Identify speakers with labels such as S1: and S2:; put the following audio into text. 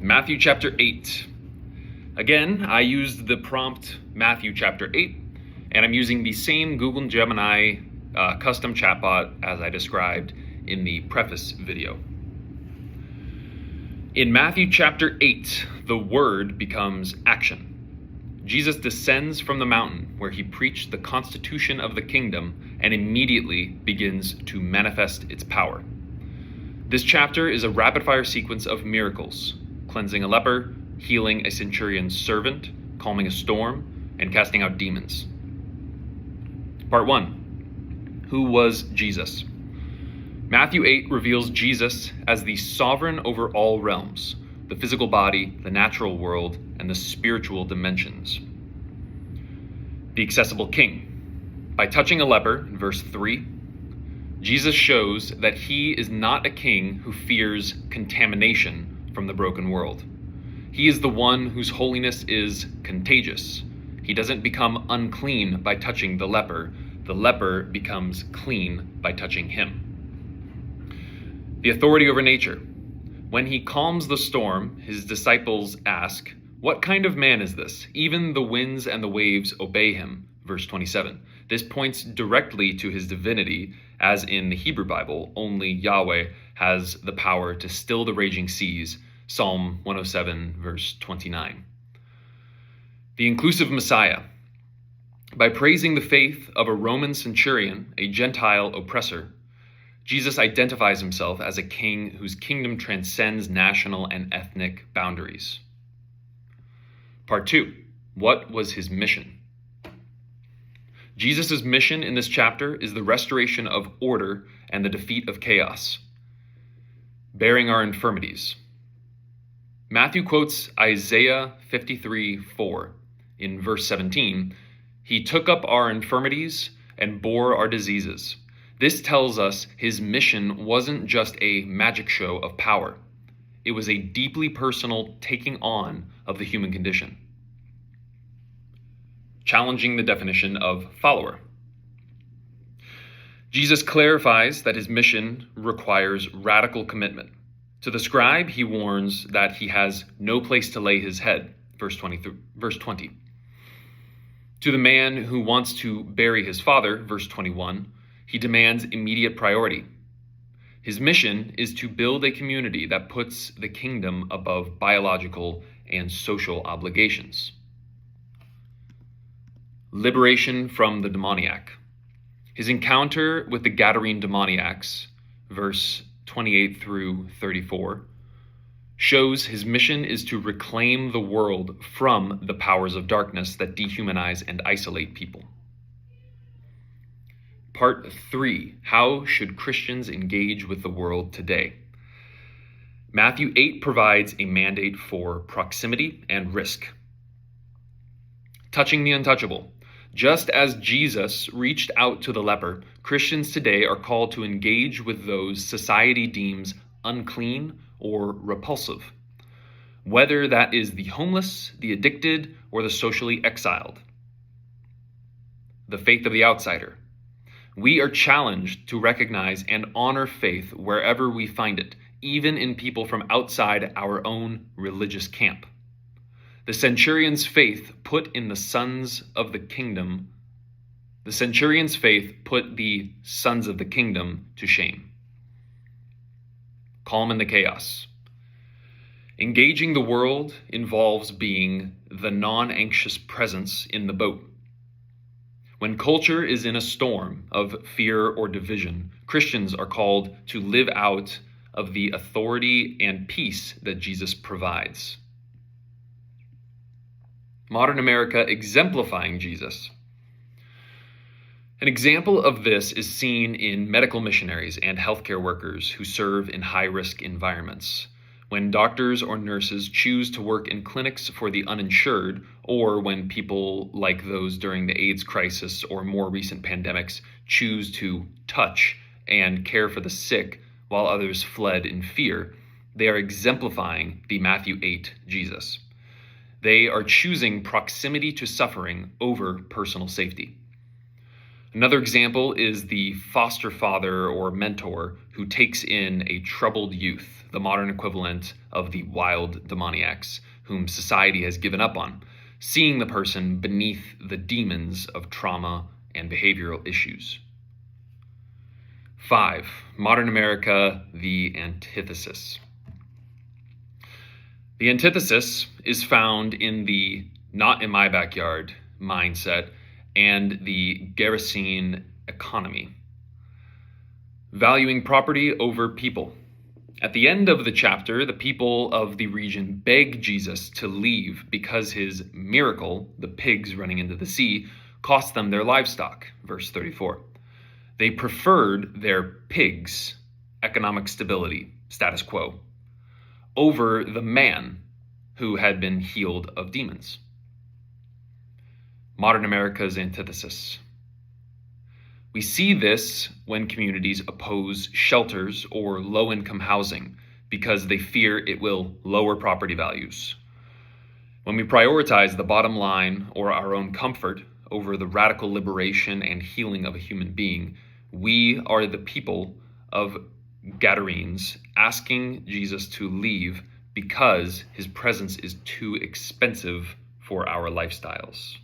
S1: Matthew chapter 8. Again, I used the prompt Matthew chapter 8, and I'm using the same Google Gemini custom chatbot as I described in the preface video. In Matthew chapter 8, the word becomes action. Jesus descends from the mountain where he preached the constitution of the kingdom and immediately begins to manifest its power. This chapter is a rapid-fire sequence of miracles: cleansing a leper, healing a centurion's servant, calming a storm, and casting out demons. Part 1. Who was Jesus? Matthew 8 reveals Jesus as the sovereign over all realms, the physical body, the natural world, and the spiritual dimensions. The accessible king. By touching a leper, in verse 3, Jesus shows that he is not a king who fears contamination from the broken world. He is the one whose holiness is contagious. He doesn't become unclean by touching the leper becomes clean by touching him. The authority over nature. When he calms the storm, his disciples ask, "What kind of man is this? Even the winds and the waves obey him." Verse 27. This points directly to his divinity, as in the Hebrew Bible, only Yahweh has the power to still the raging seas. Psalm 107, verse 29. The inclusive Messiah. By praising the faith of a Roman centurion, a Gentile oppressor, Jesus identifies himself as a king whose kingdom transcends national and ethnic boundaries. Part 2. What was his mission? Jesus' mission in this chapter is the restoration of order and the defeat of chaos, bearing our infirmities. Matthew quotes Isaiah 53:4 in verse 17. He took up our infirmities and bore our diseases. This tells us his mission wasn't just a magic show of power. It was a deeply personal taking on of the human condition. Challenging the definition of follower. Jesus clarifies that his mission requires radical commitment. To the scribe, he warns that he has no place to lay his head, verse 20. To the man who wants to bury his father, verse 21, he demands immediate priority. His mission is to build a community that puts the kingdom above biological and social obligations. Liberation from the demoniac. His encounter with the Gadarene demoniacs, verse 28 through 34, shows his mission is to reclaim the world from the powers of darkness that dehumanize and isolate people. Part 3. How should Christians engage with the world today? Matthew 8 provides a mandate for proximity and risk. Touching the untouchable. Just as Jesus reached out to the leper, Christians today are called to engage with those society deems unclean or repulsive, whether that is the homeless, the addicted, or the socially exiled. The faith of the outsider. We are challenged to recognize and honor faith wherever we find it, even in people from outside our own religious camp. The centurion's faith put the sons of the kingdom to shame. Calm in the chaos. Engaging the world involves being the non-anxious presence in the boat. When culture is in a storm of fear or division, Christians are called to live out of the authority and peace that Jesus provides. Modern America exemplifying Jesus. An example of this is seen in medical missionaries and healthcare workers who serve in high-risk environments. When doctors or nurses choose to work in clinics for the uninsured, or when people like those during the AIDS crisis or more recent pandemics choose to touch and care for the sick while others fled in fear, they are exemplifying the Matthew 8 Jesus. They are choosing proximity to suffering over personal safety. Another example is the foster father or mentor who takes in a troubled youth, the modern equivalent of the wild demoniacs, whom society has given up on, seeing the person beneath the demons of trauma and behavioral issues. 5. Modern America, the antithesis. The antithesis is found in the not in my backyard mindset and the Gerasene economy, valuing property over people. At the end of the chapter, the people of the region beg Jesus to leave because his miracle, the pigs running into the sea, cost them their livestock. Verse 34. They preferred their pigs, economic stability, status quo, over the man who had been healed of demons. Modern America's antithesis. We see this when communities oppose shelters or low-income housing because they fear it will lower property values. When we prioritize the bottom line or our own comfort over the radical liberation and healing of a human being, we are the people of Gadarenes asking Jesus to leave because his presence is too expensive for our lifestyles.